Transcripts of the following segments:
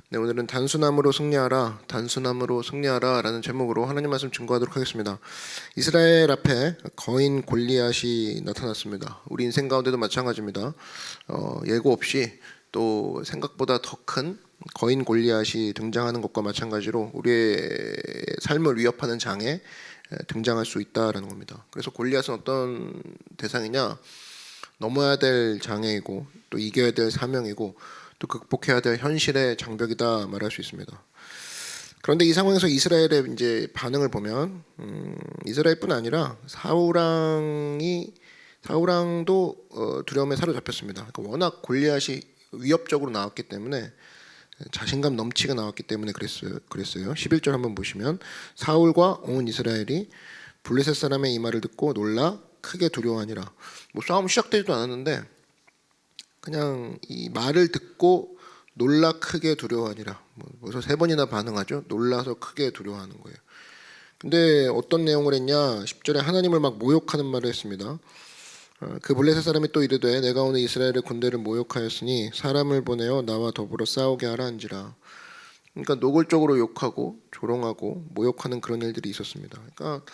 네, 오늘은 단순함으로 승리하라, 단순함으로 승리하라 라는 제목으로 하나님 말씀 증거하도록 하겠습니다. 이스라엘 앞에 거인 골리앗이 나타났습니다. 우리 인생 가운데도 마찬가지입니다. 예고 없이 또 생각보다 더 큰 거인 골리앗이 등장하는 것과 마찬가지로 우리의 삶을 위협하는 장에 등장할 수 있다라는 겁니다. 그래서 골리앗은 어떤 대상이냐? 넘어야 될 장애이고 또 이겨야 될 사명이고 또 극복해야 될 현실의 장벽이다 말할 수 있습니다. 그런데 이 상황에서 이스라엘의 이제 반응을 보면 이스라엘뿐 아니라 사울왕도 두려움에 사로잡혔습니다. 그러니까 워낙 골리앗이 위협적으로 나왔기 때문에 자신감 넘치게 나왔기 때문에 그랬어요. 11절 한번 보시면 사울과 온 이스라엘이 블레셋 사람의 이 말을 듣고 놀라 크게 두려워하니라. 뭐 싸움 시작되지도 않았는데 그냥 이 말을 듣고 놀라 크게 두려워하니라. 벌써 3번이나 반응하죠. 놀라서 크게 두려워하는 거예요. 근데 어떤 내용을 했냐? 10절에 하나님을 막 모욕하는 말을 했습니다. 그 블레셋 사람이 또 이르되 내가 오늘 이스라엘의 군대를 모욕하였으니 사람을 보내어 나와 더불어 싸우게 하라 한지라. 그러니까 노골적으로 욕하고 조롱하고 모욕하는 그런 일들이 있었습니다. 그러니까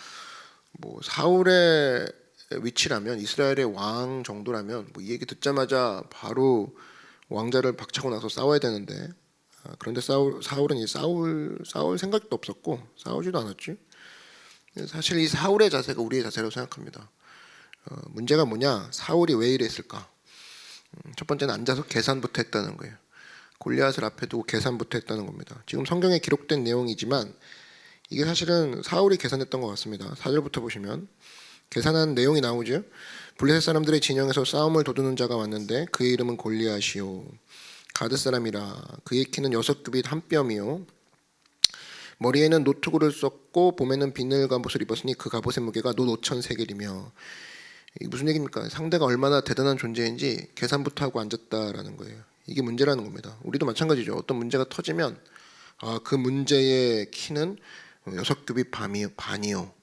뭐 사울의 위치라면 이스라엘의 왕 정도라면 뭐 이 얘기 듣자마자 바로 왕자를 박차고 나서 싸워야 되는데 그런데 사울은 이 싸울 생각도 없었고 싸우지도 않았지. 사실 이 사울의 자세가 우리의 자세라고 생각합니다. 문제가 뭐냐? 사울이 왜 이랬을까? 첫 번째는 앉아서 계산부터 했다는 거예요. 골리앗을 앞에 두고 계산부터 했다는 겁니다. 지금 성경에 기록된 내용이지만 이게 사실은 사울이 계산했던 것 같습니다. 4절부터 보시면 계산한 내용이 나오죠. 블레셋 사람들의 진영에서 싸움을 도두는 자가 왔는데 그의 이름은 골리앗이요 가드 사람이라. 그의 키는 6규빗 한 뼘이요 머리에는 노트구를 썼고 몸에는 비늘 갑옷을 입었으니 그 갑옷의 무게가 놋 5천 세겔이며. 이게 무슨 얘기입니까? 상대가 얼마나 대단한 존재인지 계산부터 하고 앉았다라는 거예요. 이게 문제라는 겁니다. 우리도 마찬가지죠. 어떤 문제가 터지면 그 문제의 키는 6규빗 반이요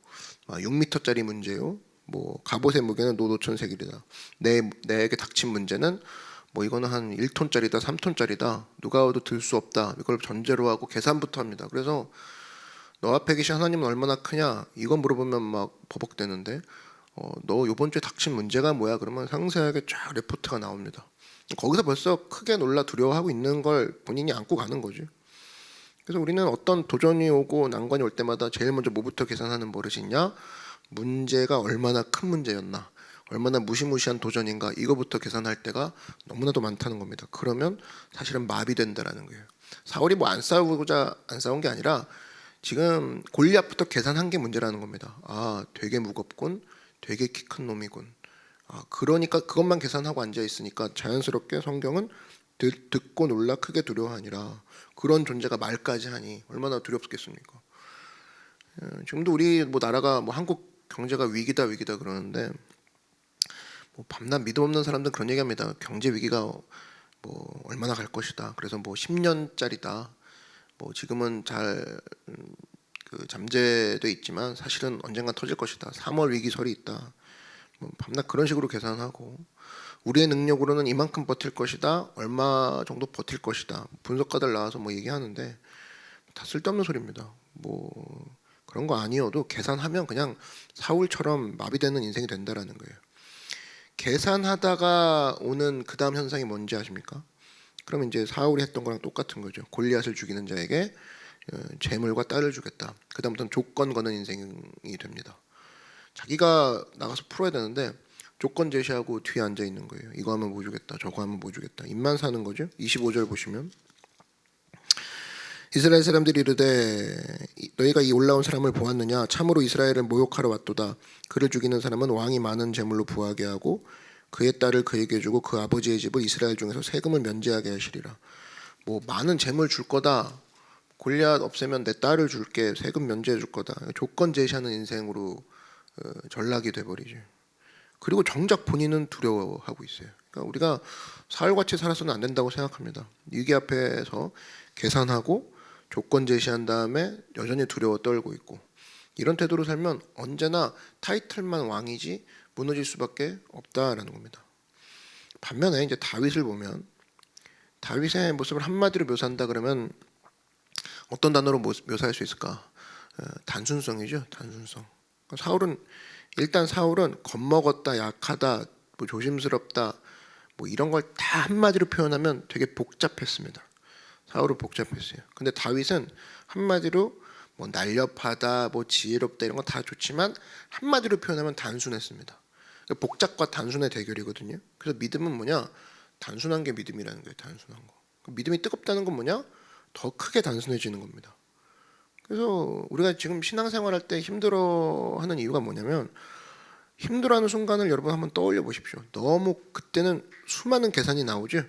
6m짜리 문제요. 뭐 갑옷의 무게는 놋 5천 세겔이다. 내게 닥친 문제는 뭐 이거는 한 1톤짜리다, 3톤짜리다. 누가 와도 들 수 없다. 이걸 전제로 하고 계산부터 합니다. 그래서 너 앞에 계신 하나님은 얼마나 크냐? 이거 물어보면 막 버벅대는데 너 이번 주에 닥친 문제가 뭐야? 그러면 상세하게 쫙 레포트가 나옵니다. 거기서 벌써 크게 놀라 두려워하고 있는 걸 본인이 안고 가는 거죠. 그래서 우리는 어떤 도전이 오고 난관이 올 때마다 제일 먼저 뭐부터 계산하는 버릇이 있냐? 문제가 얼마나 큰 문제였나? 얼마나 무시무시한 도전인가? 이거부터 계산할 때가 너무나도 많다는 겁니다. 그러면 사실은 마비된다라는 거예요. 사울이 뭐 안 싸운 게 아니라 지금 골리앗부터 계산한 게 문제라는 겁니다. 되게 무겁군. 되게 키 큰 놈이군. 그러니까 그것만 계산하고 앉아 있으니까 자연스럽게 성경은 듣고 놀라 크게 두려워하니라. 그런 존재가 말까지 하니 얼마나 두렵겠습니까? 지금도 우리 뭐 나라가 뭐 한국 경제가 위기다 그러는데 뭐 밤낮 믿음 없는 사람들은 그런 얘기합니다. 경제 위기가 뭐 얼마나 갈 것이다. 그래서 뭐 10년짜리다. 뭐 지금은 잘 잠재돼 있지만 사실은 언젠가 터질 것이다. 3월 위기설이 있다. 뭐 밤낮 그런 식으로 계산하고 우리의 능력으로는 이만큼 버틸 것이다. 얼마 정도 버틸 것이다. 분석가들 나와서 뭐 얘기하는데 다 쓸데없는 소리입니다. 뭐 그런 거 아니어도 계산하면 그냥 사울처럼 마비되는 인생이 된다라는 거예요. 계산하다가 오는 그 다음 현상이 뭔지 아십니까? 그럼 이제 사울이 했던 거랑 똑같은 거죠. 골리앗을 죽이는 자에게 재물과 딸을 주겠다. 그 다음부터는 조건 거는 인생이 됩니다. 자기가 나가서 풀어야 되는데 조건 제시하고 뒤에 앉아 있는 거예요. 이거 하면 뭐 주겠다, 저거 하면 뭐 주겠다. 입만 사는 거죠. 25절 보시면 이스라엘 사람들이 이르되 너희가 이 올라온 사람을 보았느냐? 참으로 이스라엘을 모욕하러 왔도다. 그를 죽이는 사람은 왕이 많은 재물로 부하게 하고 그의 딸을 그에게 주고 그 아버지의 집을 이스라엘 중에서 세금을 면제하게 하시리라. 뭐 많은 재물 줄 거다. 골리앗 없애면 내 딸을 줄게. 세금 면제해 줄 거다. 조건 제시하는 인생으로 전락이 돼버리죠. 그리고 정작 본인은 두려워하고 있어요. 그러니까 우리가 사울같이 살아서는 안 된다고 생각합니다. 위기 앞에서 계산하고 조건 제시한 다음에 여전히 두려워 떨고 있고 이런 태도로 살면 언제나 타이틀만 왕이지 무너질 수밖에 없다라는 겁니다. 반면에 이제 다윗을 보면 다윗의 모습을 한마디로 묘사한다 그러면 어떤 단어로 묘사할 수 있을까? 단순성이죠. 단순성. 사울은 겁먹었다, 약하다, 뭐 조심스럽다, 뭐 이런 걸 다 한마디로 표현하면 되게 복잡했습니다. 사울은 복잡했어요. 근데 다윗은 한마디로 뭐 날렵하다, 뭐 지혜롭다 이런 거 다 좋지만 한마디로 표현하면 단순했습니다. 복잡과 단순의 대결이거든요. 그래서 믿음은 뭐냐? 단순한 게 믿음이라는 거예요. 단순한 거. 믿음이 뜨겁다는 건 뭐냐? 더 크게 단순해지는 겁니다. 그래서 우리가 지금 신앙생활할 때 힘들어하는 이유가 뭐냐면 힘들어하는 순간을 여러분 한번 떠올려 보십시오. 너무 그때는 수많은 계산이 나오죠.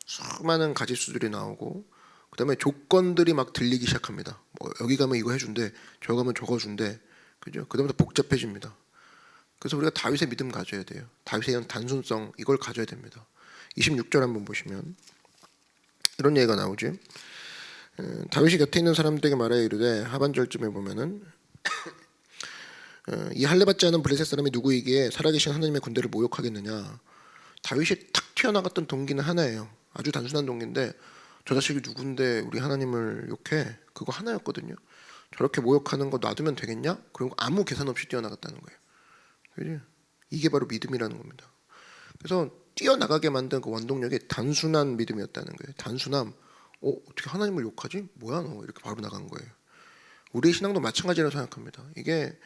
수많은 가짓수들이 나오고 그다음에 조건들이 막 들리기 시작합니다. 뭐 여기 가면 이거 해준대, 저기 가면 저거 준대, 그죠? 그다음부터 복잡해집니다. 그래서 우리가 다윗의 믿음 가져야 돼요. 다윗의 단순성 이걸 가져야 됩니다. 26절 한번 보시면 이런 얘기가 나오죠. 다윗이 곁에 있는 사람들에게 말하여 이르되 하반절쯤에 보면은 이 할례받지 않은 블레셋 사람이 누구이기에 살아계신 하나님의 군대를 모욕하겠느냐. 다윗이 탁 튀어나갔던 동기는 하나예요. 아주 단순한 동기인데 저 자식이 누군데 우리 하나님을 욕해? 그거 하나였거든요. 저렇게 모욕하는 거 놔두면 되겠냐? 그리고 아무 계산 없이 뛰어나갔다는 거예요. 그죠? 이게 바로 믿음이라는 겁니다. 그래서 뛰어나가게 만든 그 원동력이 단순한 믿음이었다는 거예요. 단순함. 어떻게 하나님을 욕하지? 뭐야 너? 이렇게 바로 나간 거예요. 우리의 신앙도 마찬가지라고 생각합니다. 이게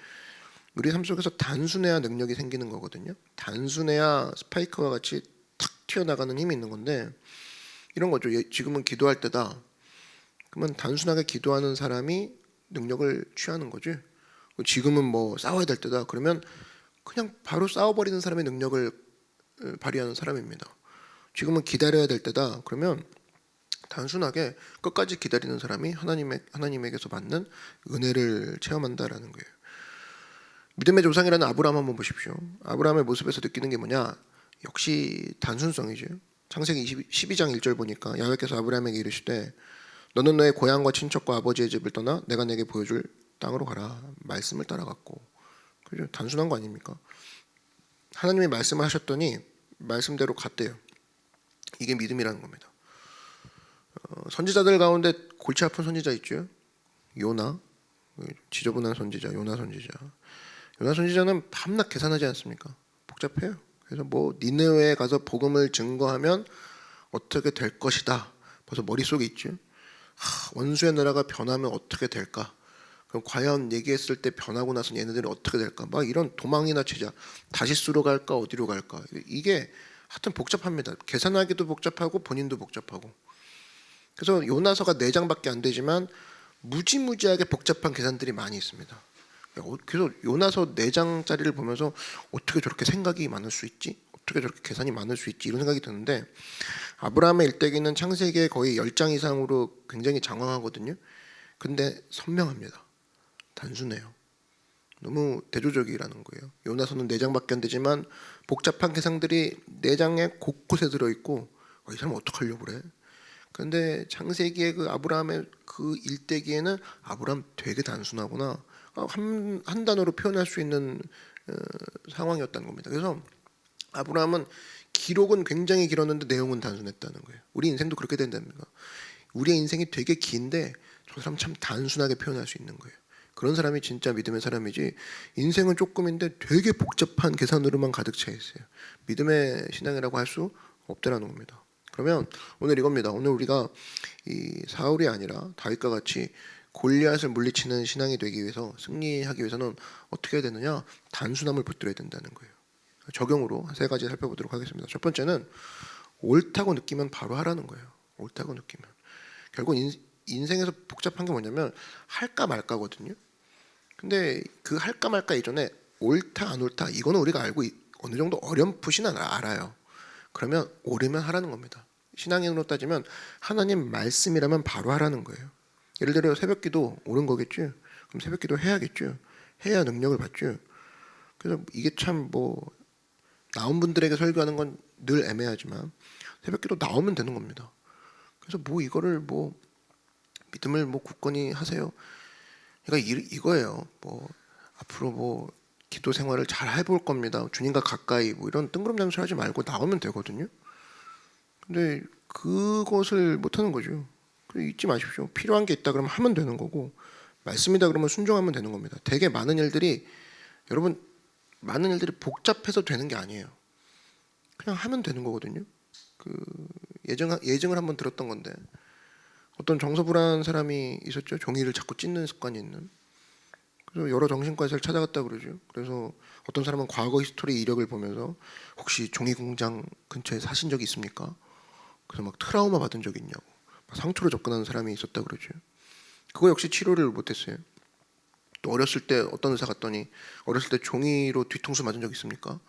우리 삶 속에서 단순해야 능력이 생기는 거거든요. 단순해야 스파이크와 같이 탁 튀어나가는 힘이 있는 건데 이런 거죠. 지금은 기도할 때다. 그러면 단순하게 기도하는 사람이 능력을 취하는 거지. 지금은 뭐 싸워야 될 때다. 그러면 그냥 바로 싸워버리는 사람의 능력을 발휘하는 사람입니다. 지금은 기다려야 될 때다. 그러면 단순하게 끝까지 기다리는 사람이 하나님에게서 받는 은혜를 체험한다라는 거예요. 믿음의 조상이라는 아브라함 한번 보십시오. 아브라함의 모습에서 느끼는 게 뭐냐? 역시 단순성이죠. 창세기 12장 1절 보니까 야훼께서 아브라함에게 이르시되 너는 너의 고향과 친척과 아버지의 집을 떠나 내가 내게 보여줄 땅으로 가라. 말씀을 따라갔고. 그죠? 단순한 거 아닙니까? 하나님이 말씀을 하셨더니 말씀대로 갔대요. 이게 믿음이라는 겁니다. 선지자들 가운데 골치 아픈 선지자 있죠. 요나, 지저분한 선지자, 요나 선지자. 요나 선지자는 밤낮 계산하지 않습니까? 복잡해요. 그래서 뭐 니느웨에 가서 복음을 증거하면 어떻게 될 것이다. 벌써 머릿속에 있죠. 원수의 나라가 변하면 어떻게 될까? 그럼 과연 얘기했을 때 변하고 나서 얘네들이 어떻게 될까? 막 이런 도망이나 제자 다시스로 갈까 어디로 갈까? 이게 하여튼 복잡합니다. 계산하기도 복잡하고 본인도 복잡하고. 그래서 요나서가 4장밖에 안 되지만 무지무지하게 복잡한 계산들이 많이 있습니다. 그래서 요나서 4장짜리를 보면서 어떻게 저렇게 생각이 많을 수 있지? 어떻게 저렇게 계산이 많을 수 있지? 이런 생각이 드는데 아브라함의 일대기는 창세기에 거의 10장 이상으로 굉장히 장황하거든요. 근데 선명합니다. 단순해요. 너무 대조적이라는 거예요. 요나서는 4장밖에 안 되지만 복잡한 계산들이 4장에 곳곳에 들어있고 이 사람 어떡하려고 그래? 그런데 창세기의 그 아브라함의 그 일대기에는 아브라함 되게 단순하구나. 한 단어로 표현할 수 있는 상황이었다는 겁니다. 그래서 아브라함은 기록은 굉장히 길었는데 내용은 단순했다는 거예요. 우리 인생도 그렇게 된답니다. 우리의 인생이 되게 긴데 저 사람 참 단순하게 표현할 수 있는 거예요. 그런 사람이 진짜 믿음의 사람이지 인생은 조금인데 되게 복잡한 계산으로만 가득 차 있어요. 믿음의 신앙이라고 할 수 없다라는 겁니다. 그러면 오늘 이겁니다. 오늘 우리가 이 사울이 아니라 다윗과 같이 골리앗을 물리치는 신앙이 되기 위해서 승리하기 위해서는 어떻게 해야 되느냐? 단순함을 붙들어야 된다는 거예요. 적용으로 3가지 살펴보도록 하겠습니다. 첫 번째는 옳다고 느끼면 바로 하라는 거예요. 옳다고 느끼면. 결국 인생에서 복잡한 게 뭐냐면 할까 말까거든요. 근데 그 할까 말까 이전에 옳다 안 옳다 이거는 우리가 알고 어느 정도 어렴풋이는 알아요. 그러면 옳으면 하라는 겁니다. 신앙인으로 따지면 하나님 말씀이라면 바로 하라는 거예요. 예를 들어 새벽기도 옳은 거겠죠. 그럼 새벽기도 해야겠죠. 해야 능력을 받죠. 그래서 이게 참 뭐 나온 분들에게 설교하는 건 늘 애매하지만 새벽기도 나오면 되는 겁니다. 그래서 뭐 이거를 뭐 믿음을 뭐 굳건히 하세요. 그러니까 이거예요. 뭐 앞으로 뭐 기도 생활을 잘 해볼 겁니다. 주님과 가까이 뭐 이런 뜬구름 잡는 소리 하지 말고 나오면 되거든요. 근데 그것을 못하는 거죠. 잊지 마십시오. 필요한 게 있다 그러면 하면 되는 거고, 말씀이다 그러면 순종하면 되는 겁니다. 되게 많은 일들이, 여러분, 많은 일들이 복잡해서 되는 게 아니에요. 그냥 하면 되는 거거든요. 그 예증을 한번 들었던 건데, 어떤 정서불안한 사람이 있었죠. 종이를 자꾸 찢는 습관이 있는. 그래서 여러 정신과에서 찾아갔다 그러죠. 그래서 어떤 사람은 과거 히스토리 이력을 보면서 혹시 종이 공장 근처에 사신 적이 있습니까? 그래서 막 트라우마 받은 적이 있냐고, 상처로 접근하는 사람이 있었다 그러죠. 그거 역시 치료를 못했어요. 또 어렸을 때 어떤 의사 갔더니 어렸을 때 종이로 뒤통수 맞은 적 있습니까?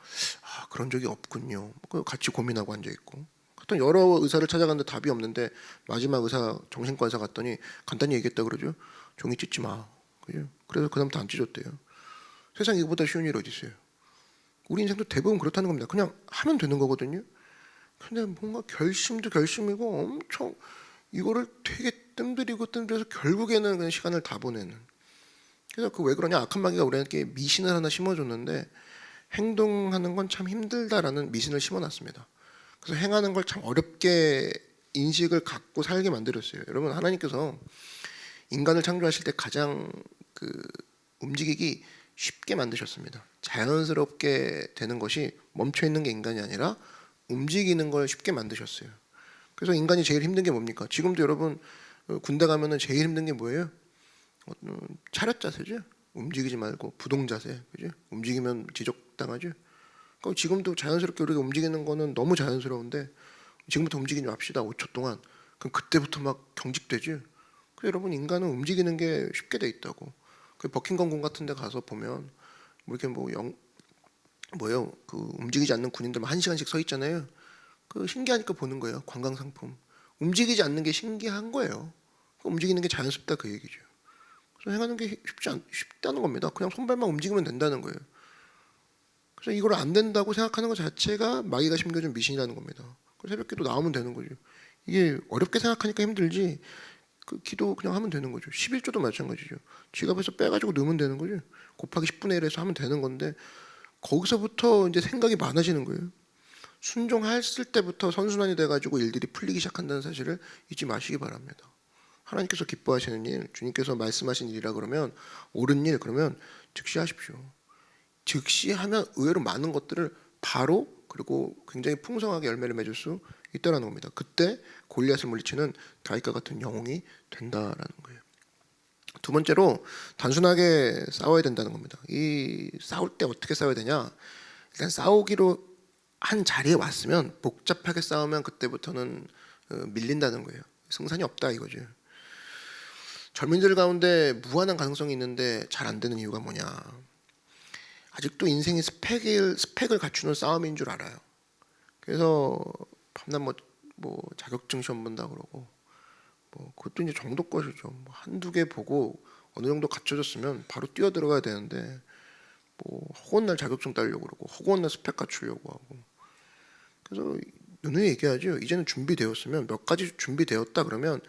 그런 적이 없군요. 같이 고민하고 앉아 있고. 하여튼 여러 의사를 찾아갔는데 답이 없는데 마지막 의사, 정신과 의사 갔더니 간단히 얘기했다 그러죠. 종이 찢지 마. 그죠? 그래서 그다음부터 안 찢었대요. 세상에 이거보다 쉬운 일 어디 있어요? 우리 인생도 대부분 그렇다는 겁니다. 그냥 하면 되는 거거든요. 근데 뭔가 결심도 결심이고 엄청 이거를 되게 뜸들여서 결국에는 그냥 시간을 다 보내는. 그래서 그 왜 그러냐, 악한 마귀가 우리에게 미신을 하나 심어줬는데 행동하는 건 참 힘들다라는 미신을 심어놨습니다. 그래서 행하는 걸 참 어렵게 인식을 갖고 살게 만들었어요. 여러분, 하나님께서 인간을 창조하실 때 가장 움직이기 쉽게 만드셨습니다. 자연스럽게 되는 것이 멈춰 있는 게 인간이 아니라 움직이는 걸 쉽게 만드셨어요. 그래서 인간이 제일 힘든 게 뭡니까? 지금도 여러분 군대 가면은 제일 힘든 게 뭐예요? 차렷 자세죠. 움직이지 말고 부동 자세, 그죠? 움직이면 지적당하죠. 그럼 지금도 자연스럽게 우리가 움직이는 거는 너무 자연스러운데 지금부터 움직이지 맙시다. 5초 동안. 그럼 그때부터 막 경직되죠. 그래서 여러분, 인간은 움직이는 게 쉽게 돼 있다고. 그 버킹엄 궁 같은 데 가서 보면 뭐 이렇게 그 움직이지 않는 군인들 1시간씩 서 있잖아요. 그 신기하니까 보는 거예요. 관광 상품. 움직이지 않는 게 신기한 거예요. 움직이는 게 자연스럽다 그 얘기죠. 그래서 행하는 게 쉽다는 겁니다. 그냥 손발만 움직이면 된다는 거예요. 그래서 이걸 안 된다고 생각하는 것 자체가 마귀가 심겨준 미신이라는 겁니다. 그래서 새벽기도 나오면 되는 거죠. 이게 어렵게 생각하니까 힘들지, 그 기도 그냥 하면 되는 거죠. 11조도 마찬가지죠. 지갑에서 빼가지고 넣으면 되는 거죠. 곱하기 10분의 1에서 하면 되는 건데 거기서부터 이제 생각이 많아지는 거예요. 순종했을 때부터 선순환이 돼가지고 일들이 풀리기 시작한다는 사실을 잊지 마시기 바랍니다. 하나님께서 기뻐하시는 일, 주님께서 말씀하신 일이라 그러면, 옳은 일 그러면 즉시 하십시오. 즉시 하면 의외로 많은 것들을 바로, 그리고 굉장히 풍성하게 열매를 맺을 수 있다는 겁니다. 그때 골리앗을 물리치는 다윗과 같은 영웅이 된다라는 거예요. 두 번째로, 단순하게 싸워야 된다는 겁니다. 이 싸울 때 어떻게 싸워야 되냐? 일단 싸우기로 한 자리에 왔으면, 복잡하게 싸우면 그때부터는 밀린다는 거예요. 승산이 없다 이거죠. 젊은이들 가운데 무한한 가능성이 있는데 잘 안 되는 이유가 뭐냐? 아직도 인생이 스펙을 갖추는 싸움인 줄 알아요. 그래서 밤낮 뭐 자격증 시험 본다 그러고, 뭐 그것도 이제 정도 것이죠. 뭐 한두 개 보고 어느 정도 갖춰졌으면 바로 뛰어 들어가야 되는데, 뭐 허구한 날 자격증 따려고 그러고 허구한 날 스펙 갖추려고 하고. 그래서 누누이 얘기하죠. 이제는 준비되었으면, 몇 가지 준비되었다 그러면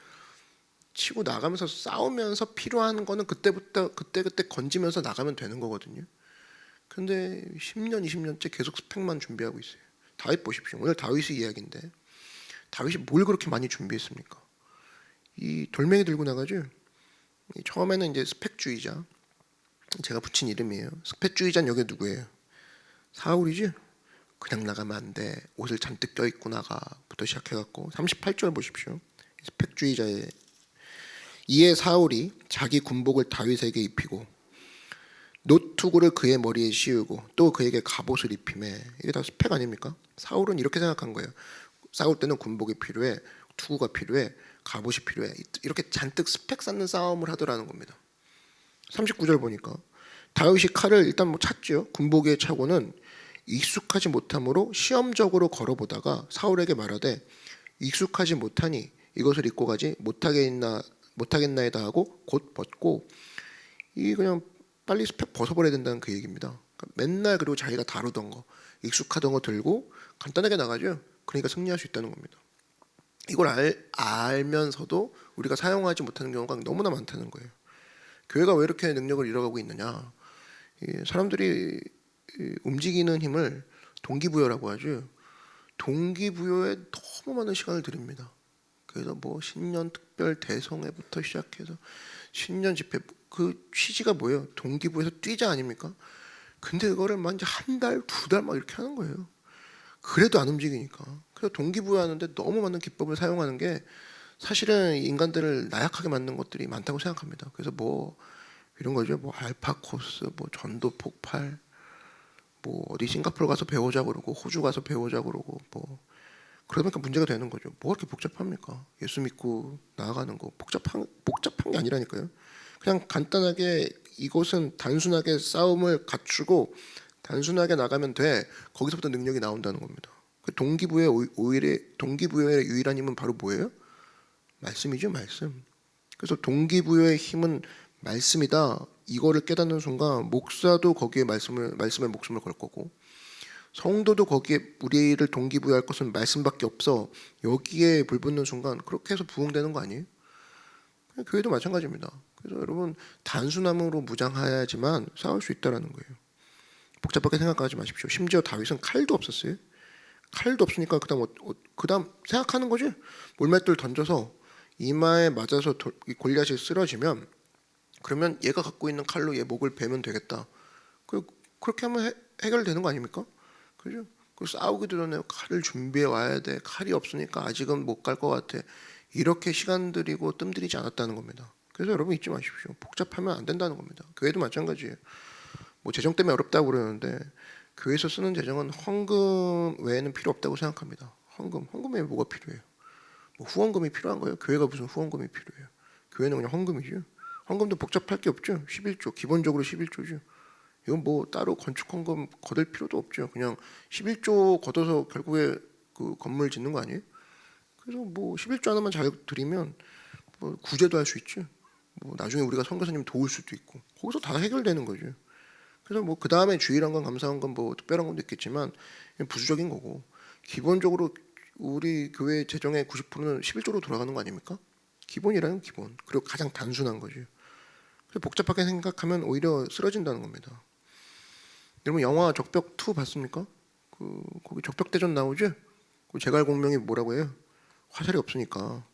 치고 나가면서 싸우면서 필요한 거는 그때부터 그때 건지면서 나가면 되는 거거든요. 근데 10년, 20년째 계속 스펙만 준비하고 있어요. 다윗 보십시오. 오늘 다윗의 이야기인데 다윗이 뭘 그렇게 많이 준비했습니까? 이 돌멩이 들고 나가죠. 처음에는 이제 스펙주의자, 제가 붙인 이름이에요. 스펙주의자는 여기 누구예요? 사울이죠. 그냥 나가면 안 돼. 옷을 잔뜩 껴입고 나가부터 시작해갖고 38절 보십시오. 스펙주의자의 이에 사울이 자기 군복을 다윗에게 입히고 노투구를 그의 머리에 씌우고 또 그에게 갑옷을 입히매. 이게 다 스펙 아닙니까? 사울은 이렇게 생각한 거예요. 싸울 때는 군복이 필요해, 투구가 필요해, 갑옷이 필요해. 이렇게 잔뜩 스펙 쌓는 싸움을 하더라는 겁니다. 39절 보니까 다윗이 칼을 일단 뭐 찼죠. 군복에 차고는 익숙하지 못함으로 시험적으로 걸어보다가 사울에게 말하되 익숙하지 못하니 이것을 입고 가지 못하겠나이다 하고 곧 벗고, 이 그냥 빨리 스펙 벗어버려야 된다는 그 얘기입니다. 그러니까 맨날 그리고 자기가 다루던 거, 익숙하던 거 들고 간단하게 나가죠. 그러니까 승리할 수 있다는 겁니다. 이걸 알면서도 우리가 사용하지 못하는 경우가 너무나 많다는 거예요. 교회가 왜 이렇게 능력을 잃어가고 있느냐? 사람들이 움직이는 힘을 동기부여라고 하죠. 동기부여에 너무 많은 시간을 드립니다. 그래서 뭐 신년 특별 대성회부터 시작해서 신년 집회, 그 취지가 뭐예요? 동기부여에서 뛰자 아닙니까? 근데 그거를 막 이제 한 달, 두 달 막 이렇게 하는 거예요. 그래도 안 움직이니까. 그래서 동기부여하는데 너무 많은 기법을 사용하는 게 사실은 인간들을 나약하게 만든 것들이 많다고 생각합니다. 그래서 뭐 이런 거죠. 뭐 알파 코스, 뭐 전도 폭발, 뭐 어디 싱가포르 가서 배우자 그러고 호주 가서 배우자 그러고 뭐 그러니까 문제가 되는 거죠. 뭐가 그렇게 복잡합니까? 예수 믿고 나아가는 거 복잡한 게 아니라니까요. 그냥 간단하게 이곳은 단순하게 싸움을 갖추고 단순하게 나가면 돼. 거기서부터 능력이 나온다는 겁니다. 그 동기부여의 유일한 힘은 바로 뭐예요? 말씀이죠, 말씀. 그래서 동기부여의 힘은 말씀이다. 이거를 깨닫는 순간 목사도 거기에 말씀에 목숨을 걸 거고 성도도 거기에 우리를 동기부여할 것은 말씀밖에 없어. 여기에 불붙는 순간 그렇게 해서 부흥되는 거 아니에요? 교회도 마찬가지입니다. 그래서 여러분 단순함으로 무장해야지만 싸울 수 있다라는 거예요. 복잡하게 생각하지 마십시오. 심지어 다윗은 칼도 없었어요. 칼도 없으니까 그다음 생각하는 거지. 물맷돌 던져서 이마에 맞아서 골리앗이 쓰러지면 그러면 얘가 갖고 있는 칼로 얘 목을 베면 되겠다. 그렇게 하면 해결되는 거 아닙니까? 그죠? 싸우기도 전에 칼을 준비해 와야 돼. 칼이 없으니까 아직은 못 갈 것 같아. 이렇게 시간 들이고 뜸 들이지 않았다는 겁니다. 그래서 여러분 잊지 마십시오. 복잡하면 안 된다는 겁니다. 교회도 마찬가지예요. 뭐 재정 때문에 어렵다고 그러는데 교회에서 쓰는 재정은 헌금 외에는 필요 없다고 생각합니다. 헌금에 뭐가 필요해요? 뭐 후원금이 필요한 거예요? 교회가 무슨 후원금이 필요해요? 교회는 그냥 헌금이죠. 헌금도 복잡할 게 없죠. 11조 기본적으로 11조죠. 이건 뭐 따로 건축 헌금 거둘 필요도 없죠. 그냥 11조 걷어서 결국에 그 건물 짓는 거 아니에요? 그래서 뭐 11조 하나만 잘 드리면 뭐 구제도 할 수 있죠. 뭐 나중에 우리가 선교사님 도울 수도 있고 거기서 다 해결되는 거죠. 그래서 뭐 그 다음에 주일한 건 감사한 건 뭐 특별한 것도 있겠지만 부수적인 거고 기본적으로 우리 교회 재정의 90%는 11조로 돌아가는 거 아닙니까? 기본이라는 기본. 그리고 가장 단순한 거죠. 그래서 복잡하게 생각하면 오히려 쓰러진다는 겁니다. 여러분 영화 적벽 2 봤습니까? 거기 적벽대전 나오죠? 그 제갈공명이 뭐라고 해요? 화살이 없으니까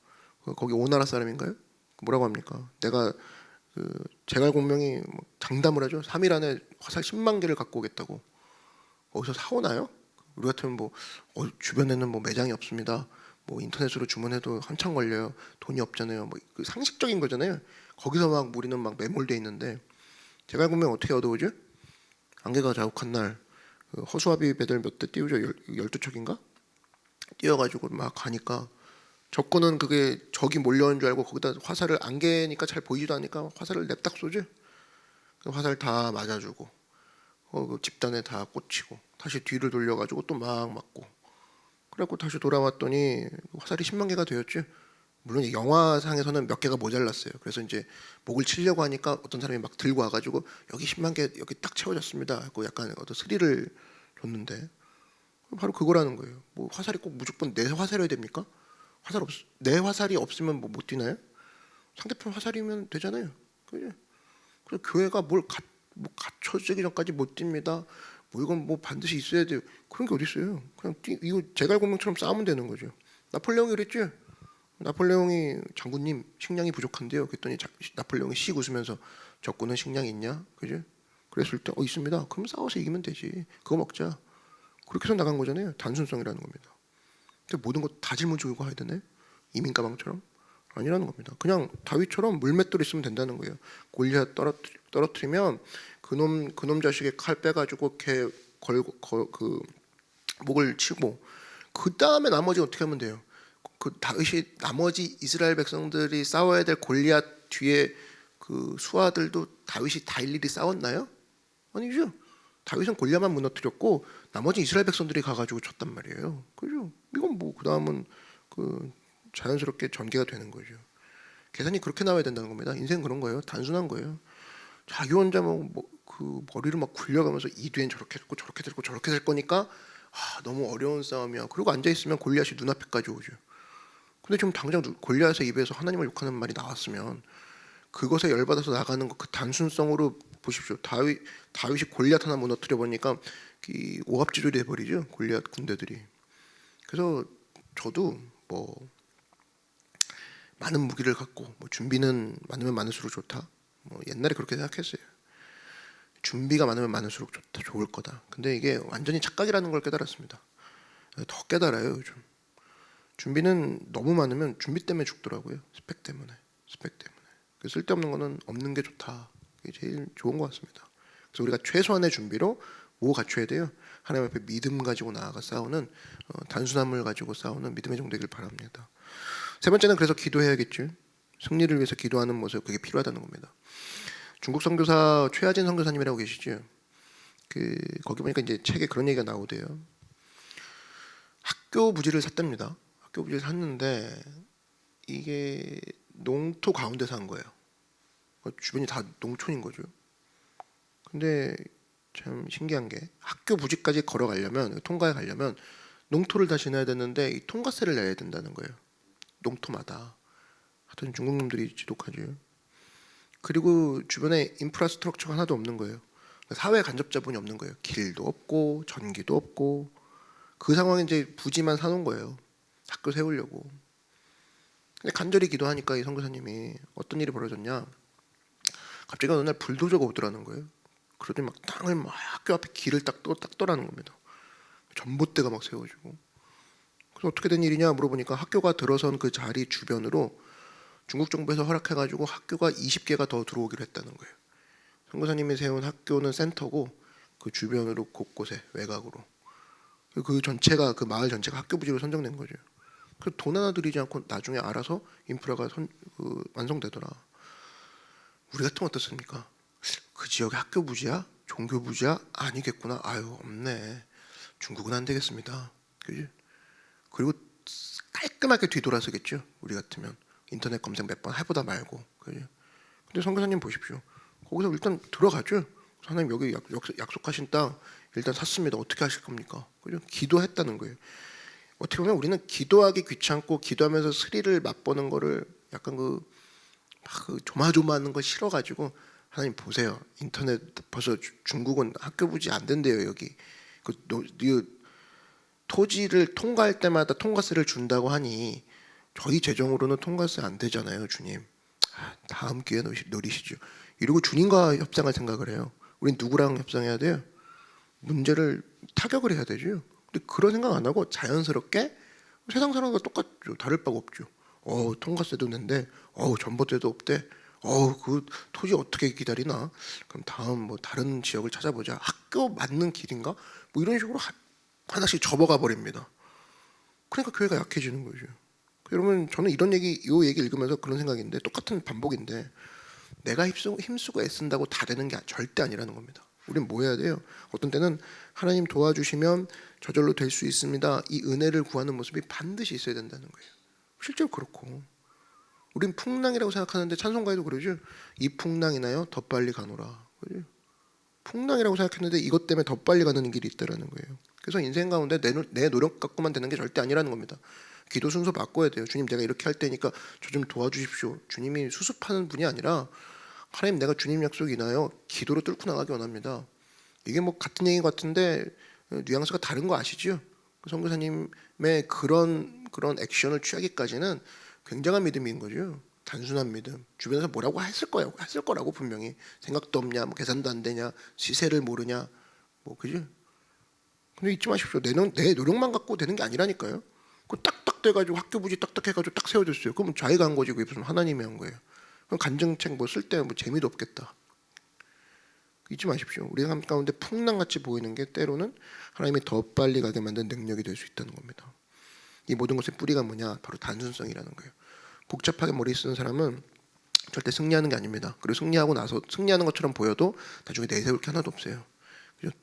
거기 오나라 사람인가요? 뭐라고 합니까? 내가 제갈공명이 장담을 하죠. 3일 안에 화살 10만 개를 갖고 오겠다고. 어디서 사오나요? 우리 같으면 뭐 주변에는 뭐 매장이 없습니다. 뭐 인터넷으로 주문해도 한참 걸려요. 돈이 없잖아요. 뭐 상식적인 거잖아요. 거기서 막 우리는 막 매몰돼 있는데 제갈공명 어떻게 얻어오죠? 안개가 자욱한 날 허수아비 배들 몇 대 띄우죠. 12척인가? 띄워가지고 막 가니까 적군은 그게 적이 몰려오는 줄 알고 거기다 화살을 안개니까 잘 보이지도 않으니까 화살을 냅딱 쏘죠. 그 화살 다 맞아주고 그 집단에 다 꽂히고 다시 뒤를 돌려가지고 또 막 맞고 그래갖고 다시 돌아왔더니 화살이 10만 개가 되었죠. 물론 영화상에서는 몇 개가 모자랐어요. 그래서 이제 목을 치려고 하니까 어떤 사람이 막 들고 와가지고 여기 10만 개 여기 딱 채워졌습니다 하고 약간 어떤 스릴을 줬는데 바로 그거라는 거예요. 뭐 화살이 꼭 무조건 내 화살이어야 됩니까? 내 화살이 없으면 뭐 못 뛰나요? 상대편 화살이면 되잖아요. 그죠? 그래서 교회가 뭐 갖춰지기 전까지 못 뜁니다. 뭐 이건 뭐 반드시 있어야 돼요. 그런 게 어디 있어요? 그냥 이거 제갈공명처럼 싸우면 되는 거죠. 나폴레옹이 그랬죠. 나폴레옹이 장군님 식량이 부족한데요. 그랬더니 나폴레옹이 씩 웃으면서 적군은 식량이 있냐? 그죠? 그랬을 때 있습니다. 그럼 싸워서 이기면 되지. 그거 먹자. 그렇게 해서 나간 거잖아요. 단순성이라는 겁니다. 모든 것 다 짊어지고 가야 되네. 이민 가방처럼 아니라는 겁니다. 그냥 다윗처럼 물맷돌 있으면 된다는 거예요. 골리앗 떨어뜨리면 그놈 자식의 칼 빼가지고 걔 걸고 그 목을 치고 그 다음에 나머지 어떻게 하면 돼요? 그 다윗이 나머지 이스라엘 백성들이 싸워야 될 골리앗 뒤에 그 수하들도 다윗이 다 일일이 싸웠나요? 아니죠. 다윗은 골리앗만 무너뜨렸고 나머지 이스라엘 백성들이 가가지고 쳤단 말이에요. 그죠? 이건 뭐 그 다음은 그 자연스럽게 전개가 되는 거죠. 계산이 그렇게 나와야 된다는 겁니다. 인생 그런 거예요. 단순한 거예요. 자기 혼자 그 머리를 막 굴려가면서 이 뒤엔 저렇게 됐고 저렇게 됐고 저렇게 될 거니까 너무 어려운 싸움이야. 그리고 앉아 있으면 골리앗이 눈앞에까지 오죠. 근데 지금 당장 골리앗의 입에서 하나님을 욕하는 말이 나왔으면 그것에 열받아서 나가는 그 단순성으로 보십시오. 다윗이 골리앗 하나 무너뜨려 보니까 오합지졸이 돼버리죠. 골리앗 군대들이. 그래서 저도 뭐 많은 무기를 갖고 뭐 준비는 많으면 많을수록 좋다. 뭐 옛날에 그렇게 생각했어요. 준비가 많으면 많을수록 좋다, 좋을 거다. 근데 이게 완전히 착각이라는 걸 깨달았습니다. 더 깨달아요 요즘. 준비는 너무 많으면 준비 때문에 죽더라고요. 스펙 때문에. 쓸데없는 거는 없는 게 좋다. 이게 제일 좋은 것 같습니다. 그래서 우리가 최소한의 준비로 뭐 갖춰야 돼요? 하나님 앞에 믿음 가지고 나아가 싸우는 단순함을 가지고 싸우는 믿음의 정도이길 바랍니다. 세 번째는 그래서 기도해야겠죠. 승리를 위해서 기도하는 모습, 그게 필요하다는 겁니다. 중국 선교사 최하진 선교사님이라고 계시죠. 거기 보니까 이제 책에 그런 얘기가 나오대요. 학교 부지를 샀답니다. 학교 부지를 샀는데 이게 농토 가운데 산 거예요. 주변이 다 농촌인 거죠. 근데 참 신기한 게 학교 부지까지 걸어가려면, 통과해 가려면 농토를 다 지나야 되는데 이 통과세를 내야 된다는 거예요. 농토마다. 하여튼 중국 놈들이 지독하죠. 그리고 주변에 인프라스트럭처가 하나도 없는 거예요. 사회 간접 자본이 없는 거예요. 길도 없고 전기도 없고. 그 상황에 이제 부지만 사놓은 거예요. 학교 세우려고. 근데 간절히 기도하니까 이 선교사님이 어떤 일이 벌어졌냐? 갑자기 어느 날 불도저가 오더라는 거예요. 그러더니 막 땅을 막 학교 앞에 길을 딱 떠라는 겁니다. 전봇대가 막 세워지고. 그래서 어떻게 된 일이냐 물어보니까 학교가 들어선 그 자리 주변으로 중국 정부에서 허락해가지고 학교가 20개가 더 들어오기로 했다는 거예요. 선교사님이 세운 학교는 센터고 그 주변으로 곳곳에 외곽으로 그 전체가, 그 마을 전체가 학교 부지로 선정된 거죠. 그 돈 하나 들이지 않고 나중에 알아서 인프라가 완성되더라. 우리 같으면 어떻습니까? 그 지역의 학교 부지야? 종교 부지야? 아니겠구나. 아유 없네. 중국은 안 되겠습니다. 그지? 그리고 깔끔하게 뒤돌아서겠죠. 우리 같으면 인터넷 검색 몇 번 해보다 말고. 그지? 근데 선교사님 보십시오. 거기서 일단 들어가죠. 하나님 여기 약속하신 땅 일단 샀습니다. 어떻게 하실 겁니까? 그죠? 기도했다는 거예요. 어떻게 보면 우리는 기도하기 귀찮고 기도하면서 스릴을 맛보는 거를 약간 그 조마조마하는 거 싫어가지고 하나님 보세요. 인터넷 벌써 중국은 학교 부지 안 된대요. 여기 그 토지를 통과할 때마다 통과세를 준다고 하니 저희 재정으로는 통과세 안 되잖아요, 주님. 다음 기회 노리시죠. 이러고 주님과 협상할 생각을 해요. 우린 누구랑 협상해야 돼요? 문제를 타격을 해야 되죠. 근데 그런 생각 안 하고 자연스럽게 세상 사람과 똑같죠. 다를 바가 없죠. 통과세도 낸데, 전봇대도 없대. 그 토지 어떻게 기다리나? 그럼 다음 뭐 다른 지역을 찾아보자. 학교 맞는 길인가? 뭐 이런 식으로 하나씩 접어가 버립니다. 그러니까 교회가 약해지는 거죠. 여러분 저는 이 얘기 읽으면서 그런 생각인데 똑같은 반복인데 내가 힘쓰고 애쓴다고 다 되는 게 절대 아니라는 겁니다. 우리는 뭐 해야 돼요? 어떤 때는 하나님 도와주시면 저절로 될 수 있습니다. 이 은혜를 구하는 모습이 반드시 있어야 된다는 거예요. 실제로 그렇고 우린 풍랑이라고 생각하는데 찬송가에도 그러죠. 이 풍랑이나요 더 빨리 가노라. 그죠? 풍랑이라고 생각했는데 이것 때문에 더 빨리 가는 길이 있다라는 거예요. 그래서 인생 가운데 내 노력 갖고만 되는 게 절대 아니라는 겁니다. 기도 순서 바꿔야 돼요. 주님 내가 이렇게 할 테니까 저 좀 도와주십시오. 주님이 수습하는 분이 아니라 하나님 내가 주님 약속 인하여 기도로 뚫고 나가기 원합니다. 이게 뭐 같은 얘기 같은데 뉘앙스가 다른 거 아시죠? 선교사님의 그런 액션을 취하기까지는 굉장한 믿음인 거죠. 단순한 믿음. 주변에서 뭐라고 했을 거라고 분명히. 생각도 없냐, 뭐 계산도 안 되냐, 시세를 모르냐, 뭐 그죠? 근데 잊지 마십시오. 내 노력만 갖고 되는 게 아니라니까요. 그 딱딱 돼가지고 학교 부지 딱딱 해가지고 딱 세워졌어요. 그럼 자기가 한 거지 그게 무슨 하나님이 한 거예요. 그럼 간증책 뭐 쓸 때 뭐 재미도 없겠다. 잊지 마십시오. 우리 삶 가운데 풍랑같이 보이는 게 때로는 하나님이 더 빨리 가게 만든 능력이 될 수 있다는 겁니다. 이 모든 것의 뿌리가 뭐냐? 바로 단순성이라는 거예요. 복잡하게 머리 쓰는 사람은 절대 승리하는 게 아닙니다. 그리고 승리하고 나서 승리하는 것처럼 보여도 나중에 내세울 게 하나도 없어요.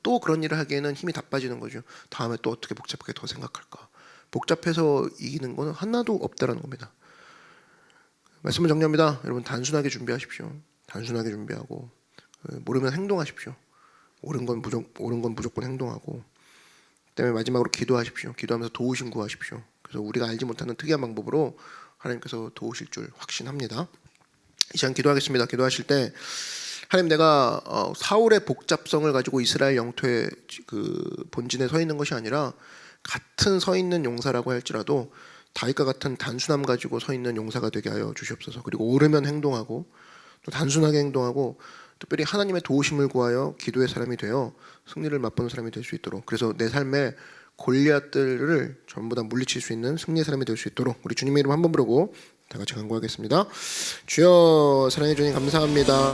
또 그런 일을 하기에는 힘이 다 빠지는 거죠. 다음에 또 어떻게 복잡하게 더 생각할까? 복잡해서 이기는 거는 하나도 없다라는 겁니다. 말씀을 정리합니다. 여러분 단순하게 준비하십시오. 단순하게 준비하고 모르면 행동하십시오. 옳은 건 무조건 행동하고 그다음에 마지막으로 기도하십시오. 기도하면서 도우심 구하십시오. 그래서 우리가 알지 못하는 특이한 방법으로 하나님께서 도우실 줄 확신합니다. 이 시간 기도하겠습니다. 기도하실 때 하나님 내가 사울의 복잡성을 가지고 이스라엘 영토의 그 본진에 서 있는 것이 아니라 같은 서 있는 용사라고 할지라도 다윗과 같은 단순함 가지고 서 있는 용사가 되게 하여 주시옵소서. 그리고 오르면 행동하고 또 단순하게 행동하고 특별히 하나님의 도우심을 구하여 기도의 사람이 되어 승리를 맛보는 사람이 될 수 있도록, 그래서 내 삶에 골리앗들을 전부 다 물리칠 수 있는 승리의 사람이 될 수 있도록 우리 주님의 이름 한번 부르고 다 같이 간구하겠습니다. 주여, 사랑해 주님 감사합니다.